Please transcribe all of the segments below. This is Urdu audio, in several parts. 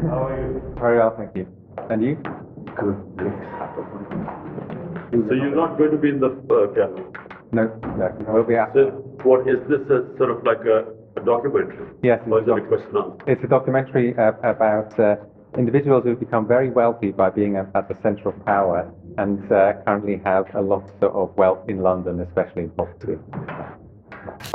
How are you? Very well, thank you. And you? Good. So you're not going to be in the camera? No, no, I will be out. So what is this sort of like a documentary? Yes, Or is it a question now? it's a documentary about individuals who become very wealthy by being at the centre of power and currently have a lot of wealth in London, especially in property.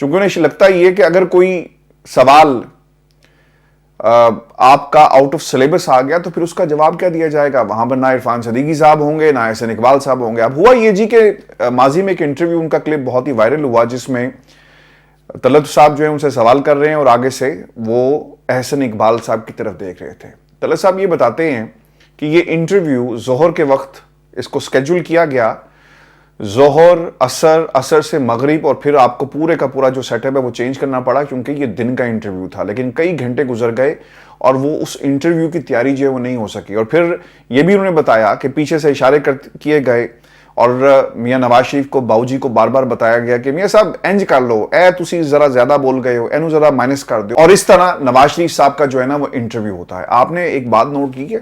چونکہ انہیں لگتا یہ ہے کہ اگر کوئی سوال آپ کا آؤٹ آف سلیبس آ گیا تو پھر اس کا جواب کیا دیا جائے گا. وہاں پر نہ عرفان صدیقی صاحب ہوں گے نہ احسن اقبال صاحب ہوں گے. اب ہوا یہ جی کہ ماضی میں ایک انٹرویو ان کا کلپ بہت ہی وائرل ہوا جس میں طلعت صاحب جو ہے ان سے سوال کر رہے ہیں اور آگے سے وہ احسن اقبال صاحب کی طرف دیکھ رہے تھے. طلعت صاحب یہ بتاتے ہیں کہ یہ انٹرویو ظہر کے وقت اس کو سکیجول کیا گیا, ظہر عصر سے مغرب, اور پھر آپ کو پورے کا پورا جو سیٹ اپ ہے وہ چینج کرنا پڑا کیونکہ یہ دن کا انٹرویو تھا. لیکن کئی گھنٹے گزر گئے اور وہ اس انٹرویو کی تیاری جو ہے وہ نہیں ہو سکی. اور پھر یہ بھی انہوں نے بتایا کہ پیچھے سے اشارے کیے گئے اور میاں نواز شریف کو باؤ جی کو بار بار بتایا گیا کہ میاں صاحب انج کر لو, تسی ذرا زیادہ بول گئے ہو, اینو ذرا مائنس کر دو. اور اس طرح نواز شریف صاحب کا جو ہے نا وہ انٹرویو ہوتا ہے. آپ نے ایک بات نوٹ کی ہے,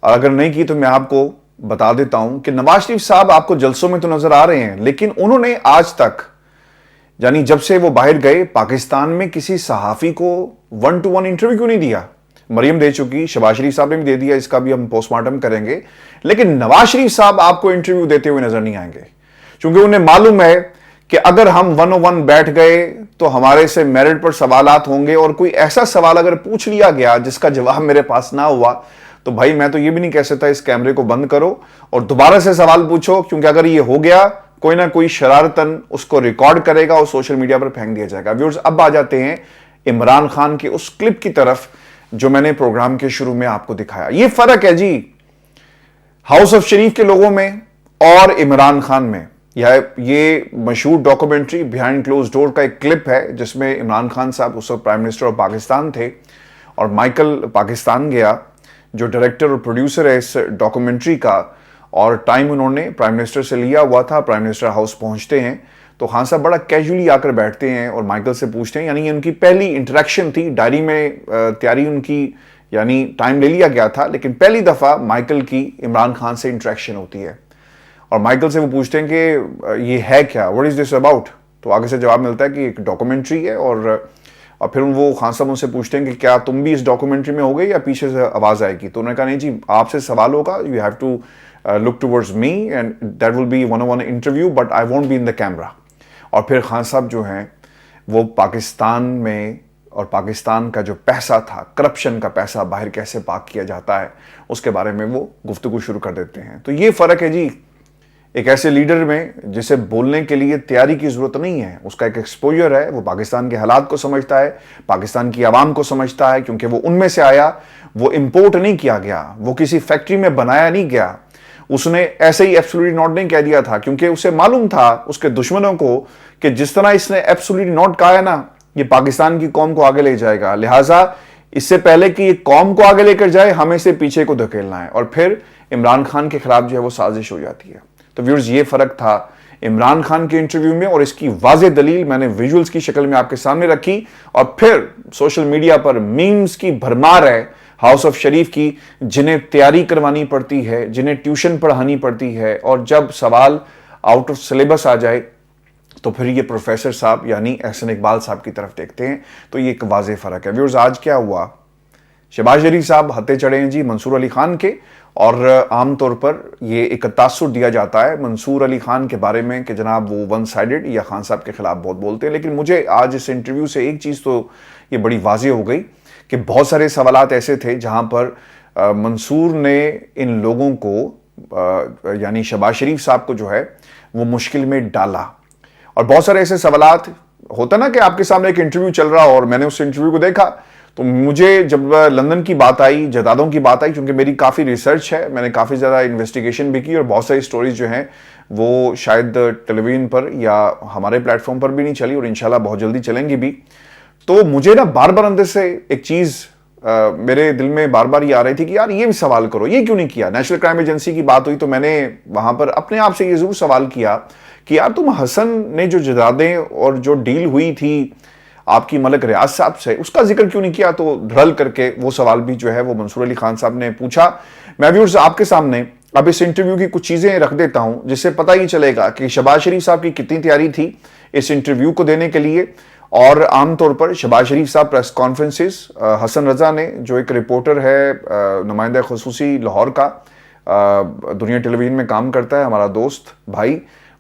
اگر نہیں کی تو میں آپ کو بتا دیتا ہوں کہ نواز شریف صاحب آپ کو جلسوں میں تو نظر آ رہے ہیں لیکن انہوں نے آج تک یعنی جب سے وہ باہر گئے پاکستان میں کسی صحافی کو 1-to-1 انٹرویو کیوں نہیں دیا. مریم دے چکی, شہباز شریف صاحب نے بھی دے دیا, اس کا بھی ہم پوسٹ مارٹم کریں گے, لیکن نواز شریف صاحب آپ کو انٹرویو دیتے ہوئے نظر نہیں آئیں گے کیونکہ انہیں معلوم ہے کہ اگر ہم 1-on-1 بیٹھ گئے تو ہمارے سے میرٹ پر سوالات ہوں گے اور کوئی ایسا سوال اگر پوچھ لیا گیا جس کا جواب میرے پاس نہ ہوا تو بھائی میں تو یہ بھی نہیں کہہ سکتا اس کیمرے کو بند کرو اور دوبارہ سے سوال پوچھو, کیونکہ اگر یہ ہو گیا کوئی نہ کوئی شرارتن اس کو ریکارڈ کرے گا اور سوشل میڈیا پر پھینک دیا جائے گا. ویورز, اب آ جاتے ہیں عمران خان کے اس کلپ کی طرف جو میں نے پروگرام کے شروع میں آپ کو دکھایا. یہ فرق ہے جی ہاؤس آف شریف کے لوگوں میں اور عمران خان میں. یہ مشہور ڈاکومنٹری بیہائنڈ کلوز ڈور کا ایک کلپ ہے جس میں عمران خان صاحب اس وقت پرائم منسٹر آف پاکستان تھے اور مائیکل پاکستان گیا جو ڈائریکٹر اور پروڈیوسر ہے اس ڈاکومنٹری کا, اور ٹائم انہوں نے پرائم منسٹر سے لیا ہوا تھا. پرائم منسٹر ہاؤس پہنچتے ہیں تو خان صاحب بڑا کیجولی آ کر بیٹھتے ہیں اور مائیکل سے پوچھتے ہیں, یعنی ان کی پہلی انٹریکشن تھی. ڈائری میں تیاری ان کی یعنی ٹائم لے لیا گیا تھا لیکن پہلی دفعہ مائیکل کی عمران خان سے انٹریکشن ہوتی ہے اور مائیکل سے وہ پوچھتے ہیں کہ یہ ہے کیا, واٹ از دس اباؤٹ. تو آگے سے جواب ملتا ہے کہ ایک ڈاکومنٹری ہے اور پھر وہ خان صاحب ان سے پوچھتے ہیں کہ کیا تم بھی اس ڈاکومنٹری میں ہو گئے یا پیچھے سے آواز آئے گی. تو انہوں نے کہا نہیں جی آپ سے سوال ہوگا, you have to look towards me and that will be one-on-one interview but I won't be in the camera. اور پھر خان صاحب جو ہیں وہ پاکستان میں اور پاکستان کا جو پیسہ تھا, کرپشن کا پیسہ باہر کیسے پاک کیا جاتا ہے اس کے بارے میں وہ گفتگو شروع کر دیتے ہیں. تو یہ فرق ہے جی ایک ایسے لیڈر میں جسے بولنے کے لیے تیاری کی ضرورت نہیں ہے, اس کا ایک ایکسپوجر ہے, وہ پاکستان کے حالات کو سمجھتا ہے, پاکستان کی عوام کو سمجھتا ہے کیونکہ وہ ان میں سے آیا, وہ امپورٹ نہیں کیا گیا, وہ کسی فیکٹری میں بنایا نہیں گیا, اس نے ایسے ہی ایبسولوٹلی ناٹ نہیں کہہ دیا تھا کیونکہ اسے معلوم تھا اس کے دشمنوں کو کہ جس طرح اس نے ایبسولوٹلی ناٹ کہا ہے نا یہ پاکستان کی قوم کو آگے لے جائے گا, لہٰذا اس سے پہلے کہ یہ قوم کو آگے لے کر جائے ہمیں سے پیچھے کو دھکیلنا ہے اور پھر عمران خان کے خلاف جو ہے وہ سازش ہو جاتی ہے. تو ویورز یہ فرق تھا عمران خان کے انٹرویو میں اور اس کی واضح دلیل میں نے ویژولز کی شکل میں آپ کے سامنے رکھی. اور پھر سوشل میڈیا پر میمز کی بھرمار ہے ہاؤس آف شریف کی, جنہیں تیاری کروانی پڑتی ہے, جنہیں ٹیوشن پڑھانی پڑتی ہے, اور جب سوال آؤٹ آف سلیبس آ جائے تو پھر یہ پروفیسر صاحب یعنی احسن اقبال صاحب کی طرف دیکھتے ہیں. تو یہ ایک واضح فرق ہے. ویورز آج کیا ہوا, شہباز شریف صاحب ہتے چڑھے ہیں جی منصور علی خان کے, اور عام طور پر یہ ایک تاثر دیا جاتا ہے منصور علی خان کے بارے میں کہ جناب وہ ون سائیڈڈ یا خان صاحب کے خلاف بہت بولتے ہیں. لیکن مجھے آج اس انٹرویو سے ایک چیز تو یہ بڑی واضح ہو گئی کہ بہت سارے سوالات ایسے تھے جہاں پر منصور نے ان لوگوں کو یعنی شہباز شریف صاحب کو جو ہے وہ مشکل میں ڈالا. اور بہت سارے ایسے سوالات ہوتا نا کہ آپ کے سامنے ایک انٹرویو چل رہا اور میں نے اس انٹرویو کو دیکھا تو مجھے جب لندن کی بات آئی, جدادوں کی بات آئی, کیونکہ میری کافی ریسرچ ہے, میں نے کافی زیادہ انویسٹیگیشن بھی کی اور بہت ساری سٹوریز جو ہیں وہ شاید ٹیلی ویژن پر یا ہمارے پلیٹ فارم پر بھی نہیں چلی اور انشاءاللہ بہت جلدی چلیں گی بھی. تو مجھے نا بار بار اندر سے ایک چیز میرے دل میں بار بار یہ آ رہی تھی کہ یار یہ بھی سوال کرو, یہ کیوں نہیں کیا. نیشنل کرائم ایجنسی کی بات ہوئی تو میں نے وہاں پر اپنے آپ سے یہ ضرور سوال کیا کہ یار تم حسن نے جو جدادیں اور جو ڈیل ہوئی تھی آپ کی ملک ریاض صاحب سے اس کا ذکر کیوں نہیں کیا. تو دھڑل کر کے وہ سوال بھی جو ہے وہ منصور علی خان صاحب نے پوچھا. میں ویورز آپ کے سامنے اب اس انٹرویو کی کچھ چیزیں رکھ دیتا ہوں جس سے پتہ ہی چلے گا کہ شہباز شریف صاحب کی کتنی تیاری تھی اس انٹرویو کو دینے کے لیے. اور عام طور پر شہباز شریف صاحب پریس کانفرنسز, حسن رضا نے جو ایک رپورٹر ہے نمائندہ خصوصی لاہور کا, دنیا ٹیلی ویژن میں کام کرتا ہے, ہمارا دوست بھائی,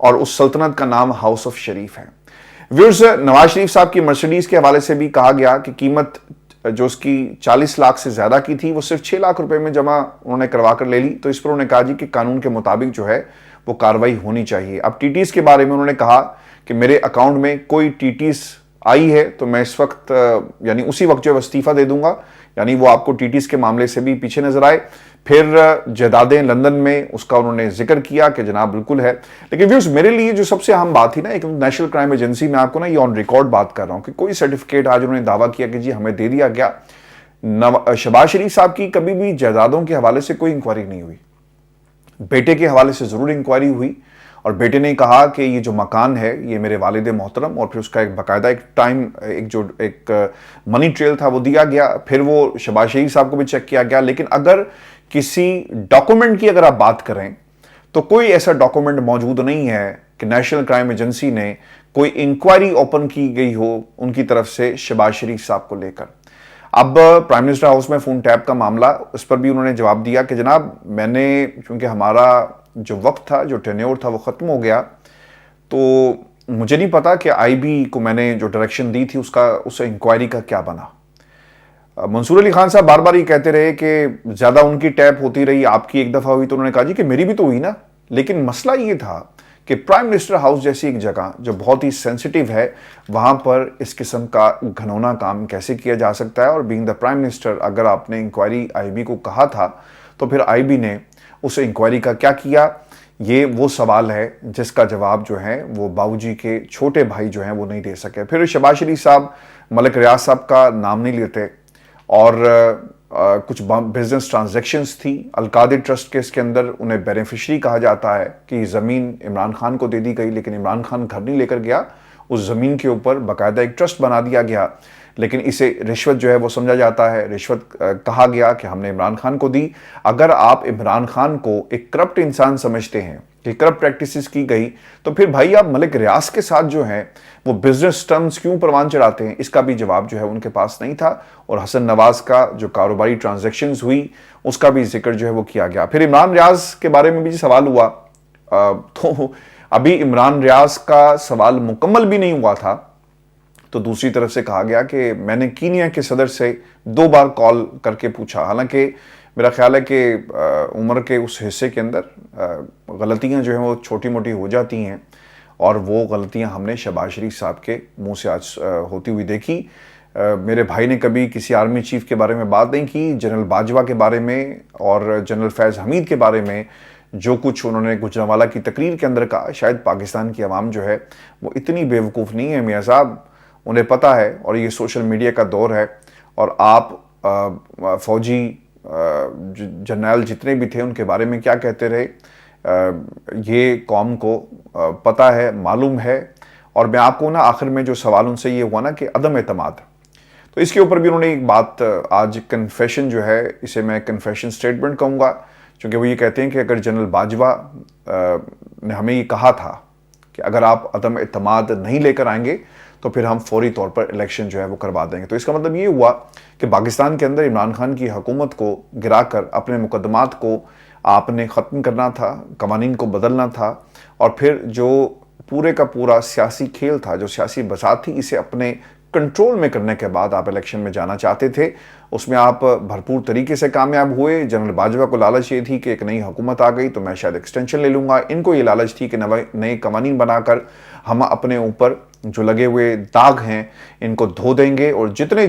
اور اس سلطنت کا نام ہاؤس آف شریف ہے. ویورز, نواز شریف صاحب کی مرسیڈیز کے حوالے سے بھی کہا گیا کہ قیمت جو اس کی 40 لاکھ سے زیادہ کی تھی وہ صرف 6 لاکھ روپے میں جمع انہوں نے کروا کر لے لی. تو اس پر انہوں نے کہا جی کہ قانون کے مطابق جو ہے وہ کارروائی ہونی چاہیے. اب ٹی ٹیز کے بارے میں انہوں نے کہا کہ میرے اکاؤنٹ میں کوئی ٹی ٹیز آئی ہے تو میں اس وقت یعنی اسی وقت جو ہے استعفیٰ دے دوں گا. یعنی وہ آپ کو ٹی ٹیز کے معاملے سے بھی پیچھے نظر آئے. پھر جائیدادیں لندن میں اس کا انہوں نے ذکر کیا کہ جناب بالکل ہے. لیکن ویورز, میرے لیے جو سب سے اہم بات تھی نا, ایک نیشنل کرائم ایجنسی, میں آپ کو نا یہ آن ریکارڈ بات کر رہا ہوں کہ کوئی سرٹیفکیٹ آج انہوں نے دعویٰ کیا کہ جی ہمیں دے دیا گیا. شہباز شریف صاحب کی کبھی بھی جائیدادوں کے حوالے سے کوئی انکوائری نہیں ہوئی. بیٹے کے حوالے سے ضرور انکوائری ہوئی اور بیٹے نے کہا کہ یہ جو مکان ہے یہ میرے والد محترم, اور پھر اس کا ایک باقاعدہ ایک منی ٹریل تھا وہ دیا گیا. پھر وہ شہباز شریف صاحب کو بھی چیک کیا گیا. لیکن اگر کسی ڈاکومنٹ کی اگر آپ بات کریں تو کوئی ایسا ڈاکومنٹ موجود نہیں ہے کہ نیشنل کرائم ایجنسی نے کوئی انکوائری اوپن کی گئی ہو ان کی طرف سے شہباز شریف صاحب کو لے کر. اب پرائم منسٹر ہاؤس میں فون ٹیپ کا معاملہ, اس پر بھی انہوں نے جواب دیا کہ جناب میں نے, چونکہ ہمارا جو وقت تھا, جو ٹینیور تھا وہ ختم ہو گیا, تو مجھے نہیں پتا کہ آئی بی کو میں نے جو ڈائریکشن دی تھی اس انکوائری کا کیا بنا. منصور علی خان صاحب بار بار یہ کہتے رہے کہ زیادہ ان کی ٹیپ ہوتی رہی, آپ کی ایک دفعہ ہوئی, تو انہوں نے کہا جی کہ میری بھی تو ہوئی نا. لیکن مسئلہ یہ تھا کہ پرائم منسٹر ہاؤس جیسی ایک جگہ جو بہت ہی سینسٹیو ہے, وہاں پر اس قسم کا گھنونا کام کیسے کیا جا سکتا ہے. اور بینگ دا پرائم منسٹر, اگر آپ نے انکوائری آئی بی کو کہا تھا تو پھر آئی بی نے اس انکوائری کا کیا کیا, یہ وہ سوال ہے جس کا جواب جو ہے وہ باؤ جی کے چھوٹے بھائی جو ہیں وہ نہیں دے سکے. پھر شہباز شریف صاحب ملک ریاض صاحب کا نام نہیں لیتے, اور کچھ بزنس ٹرانزیکشنز تھی. القادر ٹرسٹ کے اس کے اندر انہیں بینیفیشری کہا جاتا ہے کہ یہ زمین عمران خان کو دے دی گئی, لیکن عمران خان گھر نہیں لے کر گیا, اس زمین کے اوپر باقاعدہ ایک ٹرسٹ بنا دیا گیا. لیکن اسے رشوت جو ہے وہ سمجھا جاتا ہے, رشوت کہا گیا کہ ہم نے عمران خان کو دی. اگر آپ عمران خان کو ایک کرپٹ انسان سمجھتے ہیں کہ کرپٹ پریکٹسز کی گئی, تو پھر بھائی آپ ملک ریاض کے ساتھ جو ہیں وہ بزنس ٹرمز کیوں پروان چڑھاتے ہیں, اس کا بھی جواب جو ہے ان کے پاس نہیں تھا. اور حسن نواز کا جو کاروباری ٹرانزیکشنز ہوئی اس کا بھی ذکر جو ہے وہ کیا گیا. پھر عمران ریاض کے بارے میں بھی سوال ہوا, تو ابھی عمران ریاض کا سوال مکمل بھی نہیں ہوا تھا, تو دوسری طرف سے کہا گیا کہ میں نے کینیا کے صدر سے 2 بار کال کر کے پوچھا. حالانکہ میرا خیال ہے کہ عمر کے اس حصے کے اندر غلطیاں جو ہیں وہ چھوٹی موٹی ہو جاتی ہیں, اور وہ غلطیاں ہم نے شہباز شریف صاحب کے منہ سے آج ہوتی ہوئی دیکھی. میرے بھائی نے کبھی کسی آرمی چیف کے بارے میں بات نہیں کی. جنرل باجوہ کے بارے میں اور جنرل فیض حمید کے بارے میں جو کچھ انہوں نے گجرانوالہ کی تقریر کے اندر کہا, شاید پاکستان کی عوام جو ہے وہ اتنی بیوقوف نہیں ہے میاں صاحب, انہیں پتہ ہے. اور یہ سوشل میڈیا کا دور ہے, اور آپ فوجی جرنیل جتنے بھی تھے ان کے بارے میں کیا کہتے رہے, یہ قوم کو پتہ ہے, معلوم ہے. اور میں آپ کو نا آخر میں جو سوال ان سے یہ ہوا نا کہ عدم اعتماد, تو اس کے اوپر بھی انہوں نے ایک بات آج کنفیشن جو ہے, اسے میں کنفیشن سٹیٹمنٹ کہوں گا, چونکہ وہ یہ کہتے ہیں کہ اگر جنرل باجوہ نے ہمیں یہ کہا تھا کہ اگر آپ عدم اعتماد نہیں لے کر آئیں گے تو پھر ہم فوری طور پر الیکشن جو ہے وہ کروا دیں گے. تو اس کا مطلب یہ ہوا کہ پاکستان کے اندر عمران خان کی حکومت کو گرا کر اپنے مقدمات کو آپ نے ختم کرنا تھا, قوانین کو بدلنا تھا, اور پھر جو پورے کا پورا سیاسی کھیل تھا, جو سیاسی بساط تھی, اسے اپنے کنٹرول میں کرنے کے بعد آپ الیکشن میں جانا چاہتے تھے. اس میں آپ بھرپور طریقے سے کامیاب ہوئے. جنرل باجوہ کو لالچ یہ تھی کہ ایک نئی حکومت آ گئی تو میں شاید ایکسٹینشن لے لوں گا. ان کو یہ لالچ تھی کہ نئے قوانین بنا کر ہم اپنے اوپر جو لگے ہوئے داغ ہیں ان کو دھو دیں گے, اور جتنے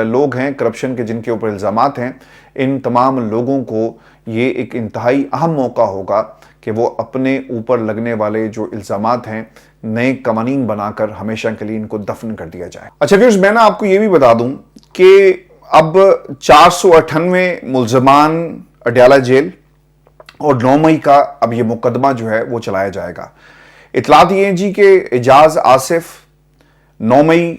لوگ ہیں کرپشن کے جن کے اوپر الزامات ہیں, ان تمام لوگوں کو یہ ایک انتہائی اہم موقع ہوگا کہ وہ اپنے اوپر لگنے والے جو الزامات ہیں نئے قوانین بنا کر ہمیشہ کے لیے ان کو دفن کر دیا جائے. اچھا ویورز, میں نا آپ کو یہ بھی بتا دوں کہ اب 498 ملزمان اڈیالہ جیل, اور 9 مئی کا اب یہ مقدمہ جو ہے وہ چلایا جائے گا. اطلاعات یہ ہیں جی کہ اعجاز آصف 9 مئی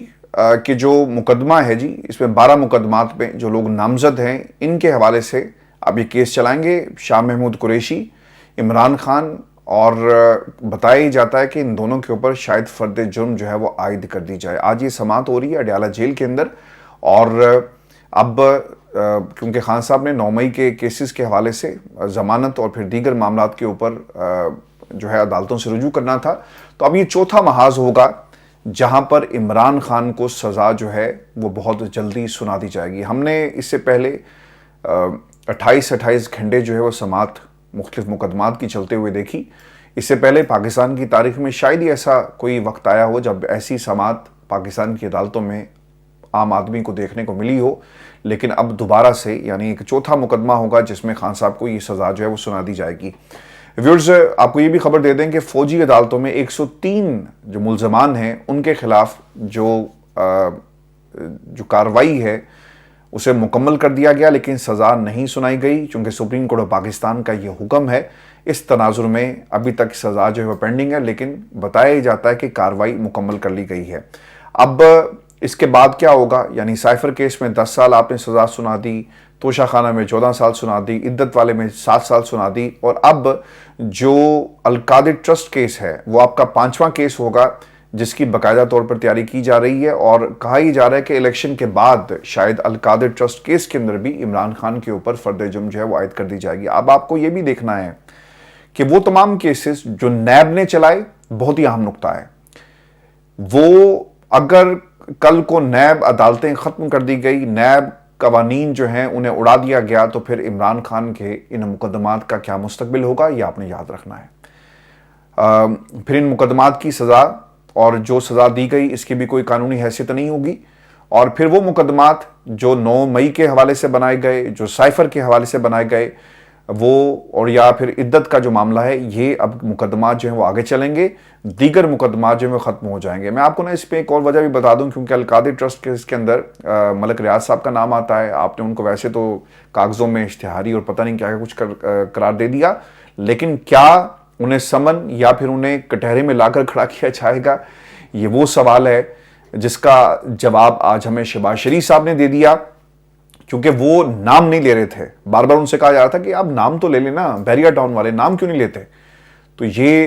کے جو مقدمہ ہے جی, اس میں 12 مقدمات میں جو لوگ نامزد ہیں ان کے حوالے سے اب یہ کیس چلائیں گے. شاہ محمود قریشی, عمران خان, اور بتایا جاتا ہے کہ ان دونوں کے اوپر شاید فرد جرم جو ہے وہ عائد کر دی جائے. آج یہ سماعت ہو رہی ہے اڈیالہ جیل کے اندر, اور اب کیونکہ خان صاحب نے 9 مئی کے کیسز کے حوالے سے ضمانت اور پھر دیگر معاملات کے اوپر جو ہے عدالتوں سے رجوع کرنا تھا. تو اب یہ چوتھا محاذ ہوگا جہاں پر عمران خان کو سزا جو ہے وہ بہت جلدی سنا دی جائے گی. ہم نے اس سے پہلے 28 گھنٹے جو ہے وہ سماعت مختلف مقدمات کی چلتے ہوئے دیکھی. اس سے پہلے پاکستان کی تاریخ میں شاید ہی ایسا کوئی وقت آیا ہو جب ایسی سماعت پاکستان کی عدالتوں میں عام آدمی کو دیکھنے کو ملی ہو. لیکن اب دوبارہ سے یعنی ایک چوتھا مقدمہ ہوگا جس میں خان صاحب کو یہ سزا جو ہے وہ سنا دی جائے گی. ویورز آپ کو یہ بھی خبر دے دیں کہ فوجی عدالتوں میں 103 جو ملزمان ہیں ان کے خلاف جو کارروائی ہے اسے مکمل کر دیا گیا، لیکن سزا نہیں سنائی گئی چونکہ سپریم کورٹ آف پاکستان کا یہ حکم ہے. اس تناظر میں ابھی تک سزا جو ہے وہ پینڈنگ ہے، لیکن بتایا جاتا ہے کہ کارروائی مکمل کر لی گئی ہے. اب اس کے بعد کیا ہوگا؟ یعنی سائفر کیس میں 10 سال آپ نے سزا سنا دی، توشہ خانہ میں 14 سال سنا دی، عدت والے میں 7 سال سنا دی، اور اب جو القادر ٹرسٹ کیس ہے وہ آپ کا 5واں کیس ہوگا جس کی باقاعدہ طور پر تیاری کی جا رہی ہے. اور کہا ہی جا رہا ہے کہ الیکشن کے بعد شاید القادر ٹرسٹ کیس کے اندر بھی عمران خان کے اوپر فرد جرم جو ہے وہ عائد کر دی جائے گی. اب آپ کو یہ بھی دیکھنا ہے کہ وہ تمام کیسز جو نیب نے چلائے، بہت ہی اہم نقطہ ہے، وہ اگر کل کو نیب عدالتیں ختم کر دی گئی، نیب قوانین جو ہیں انہیں اڑا دیا گیا، تو پھر عمران خان کے ان مقدمات کا کیا مستقبل ہوگا یہ آپ نے یاد رکھنا ہے. پھر ان مقدمات کی سزا اور جو سزا دی گئی اس کی بھی کوئی قانونی حیثیت نہیں ہوگی. اور پھر وہ مقدمات جو 9 مئی کے حوالے سے بنائے گئے، جو سائفر کے حوالے سے بنائے گئے، وہ اور یا پھر عدت کا جو معاملہ ہے، یہ اب مقدمات جو ہیں وہ آگے چلیں گے، دیگر مقدمات جو ہیں وہ ختم ہو جائیں گے. میں آپ کو اس پہ ایک اور وجہ بھی بتا دوں، کیونکہ القادر ٹرسٹ کیس کے اندر ملک ریاض صاحب کا نام آتا ہے. آپ نے ان کو ویسے تو کاغذوں میں اشتہاری اور پتہ نہیں کیا کچھ قرار دے دیا، لیکن کیا انہیں سمن یا پھر انہیں کٹہرے میں لا کر کھڑا کیا جائے گا، یہ وہ سوال ہے جس کا جواب آج ہمیں شہباز شریف صاحب نے دے دیا. کیونکہ وہ نام نہیں لے رہے تھے، بار بار ان سے کہا جا رہا تھا کہ آپ نام تو لے لینا، بیریا ٹاؤن والے نام کیوں نہیں لیتے. تو یہ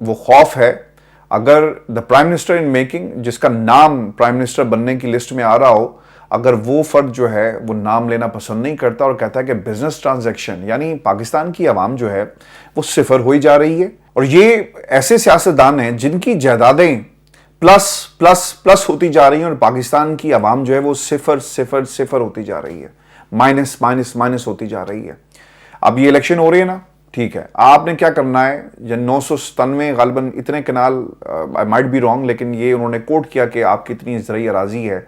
وہ خوف ہے. اگر the prime minister in making, جس کا نام پرائم منسٹر بننے کی لسٹ میں آ رہا ہو، اگر وہ فرد جو ہے وہ نام لینا پسند نہیں کرتا اور کہتا ہے کہ بزنس ٹرانزیکشن، یعنی پاکستان کی عوام جو ہے وہ صفر ہوئی جا رہی ہے. اور یہ ایسے سیاستدان ہیں جن کی جائیدادیں پلس پلس پلس ہوتی جا رہی ہیں، اور پاکستان کی عوام جو ہے وہ صفر صفر صفر ہوتی جا رہی ہے، مائنس مائنس مائنس ہوتی جا رہی ہے. اب یہ الیکشن ہو رہی ہے نا، ٹھیک ہے، آپ نے کیا کرنا ہے، یا 997 غالباً اتنے کنال، آئی مائٹ بی رانگ، لیکن یہ انہوں نے کوٹ کیا کہ آپ کی اتنی زرعی اراضی ہے.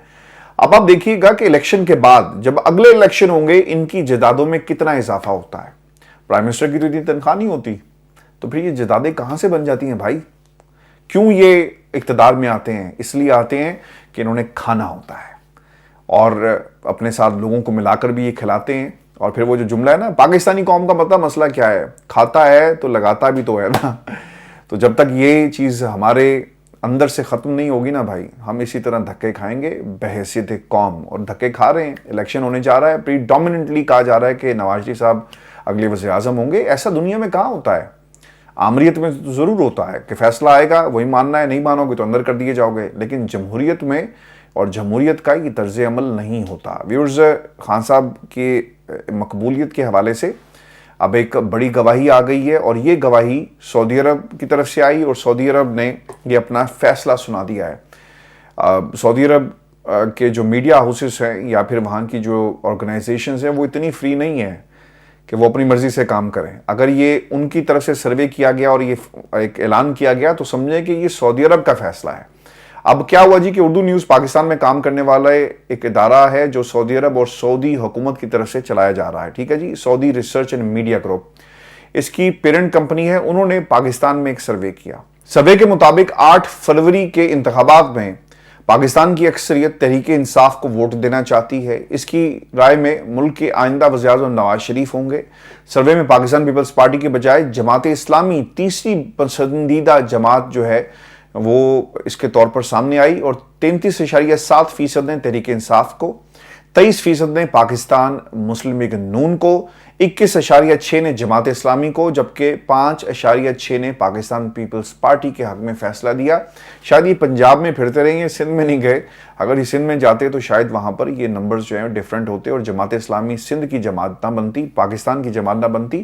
اب آپ دیکھیے گا کہ الیکشن کے بعد جب اگلے الیکشن ہوں گے ان کی جائیدادوں میں کتنا اضافہ ہوتا ہے. پرائم منسٹر کی تو اتنی تنخواہ نہیں ہوتی، تو پھر یہ جائیدادیں کہاں سے بن جاتی ہیں بھائی؟ کیوں یہ اقتدار میں آتے ہیں؟ اس لیے آتے ہیں کہ انہوں نے کھانا ہوتا ہے اور اپنے ساتھ لوگوں کو ملا کر بھی یہ کھلاتے ہیں. اور پھر وہ جو جملہ ہے نا، پاکستانی قوم کا پتہ مسئلہ کیا ہے، کھاتا ہے تو لگاتا بھی تو ہے نا. تو جب تک یہ چیز ہمارے اندر سے ختم نہیں ہوگی نا بھائی، ہم اسی طرح دھکے کھائیں گے بحیثیت قوم، اور دھکے کھا رہے ہیں. الیکشن ہونے جا رہا ہے، پری ڈومیننٹلی کہا جا رہا ہے کہ نواز شریف صاحب اگلے وزیر اعظم ہوں گے. ایسا دنیا میں کہاں ہوتا ہے؟ آمریت میں تو ضرور ہوتا ہے کہ فیصلہ آئے گا، وہی ماننا ہے، نہیں مانو گے تو اندر کر دیے جاؤ گے. لیکن جمہوریت میں اور جمہوریت کا یہ طرز عمل نہیں ہوتا. ویورز، خان صاحب کی مقبولیت کے حوالے سے اب ایک بڑی گواہی آ گئی ہے، اور یہ گواہی سعودی عرب کی طرف سے آئی، اور سعودی عرب نے یہ اپنا فیصلہ سنا دیا ہے. سعودی عرب کے جو میڈیا ہاؤسز ہیں یا پھر وہاں کی جو آرگنائزیشنز ہیں وہ اتنی فری نہیں ہیں کہ وہ اپنی مرضی سے کام کریں. اگر یہ ان کی طرف سے سروے کیا گیا اور یہ ایک اعلان کیا گیا تو سمجھیں کہ یہ سعودی عرب کا فیصلہ ہے. اب کیا ہوا جی کہ اردو نیوز پاکستان میں کام کرنے والا ایک ادارہ ہے جو سعودی عرب اور سعودی حکومت کی طرف سے چلایا جا رہا ہے، ٹھیک ہے جی، سعودی ریسرچ اینڈ میڈیا گروپ، اس کی پیرنٹ کمپنی ہے. انہوں نے پاکستان میں ایک سروے کیا. سروے کے مطابق 8 فروری کے انتخابات میں پاکستان کی اکثریت تحریک انصاف کو ووٹ دینا چاہتی ہے. اس کی رائے میں ملک کے آئندہ وزیر اعظم نواز شریف ہوں گے. سروے میں پاکستان پیپلز پارٹی کے بجائے جماعت اسلامی تیسری پسندیدہ جماعت جو ہے وہ اس کے طور پر سامنے آئی، اور 33.7% نے تحریک انصاف کو، 23% نے پاکستان مسلم لیگ نون کو، 21.6 نے جماعت اسلامی کو، جبکہ 5.6 نے پاکستان پیپلز پارٹی کے حق میں فیصلہ دیا. شاید یہ پنجاب میں پھرتے رہیں گے، سندھ میں نہیں گئے. اگر یہ سندھ میں جاتے تو شاید وہاں پر یہ نمبرز جو ہیں ڈیفرنٹ ہوتے اور جماعت اسلامی سندھ کی جماعت نہ بنتی، پاکستان کی جماعت نہ بنتی.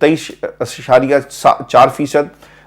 23.4%,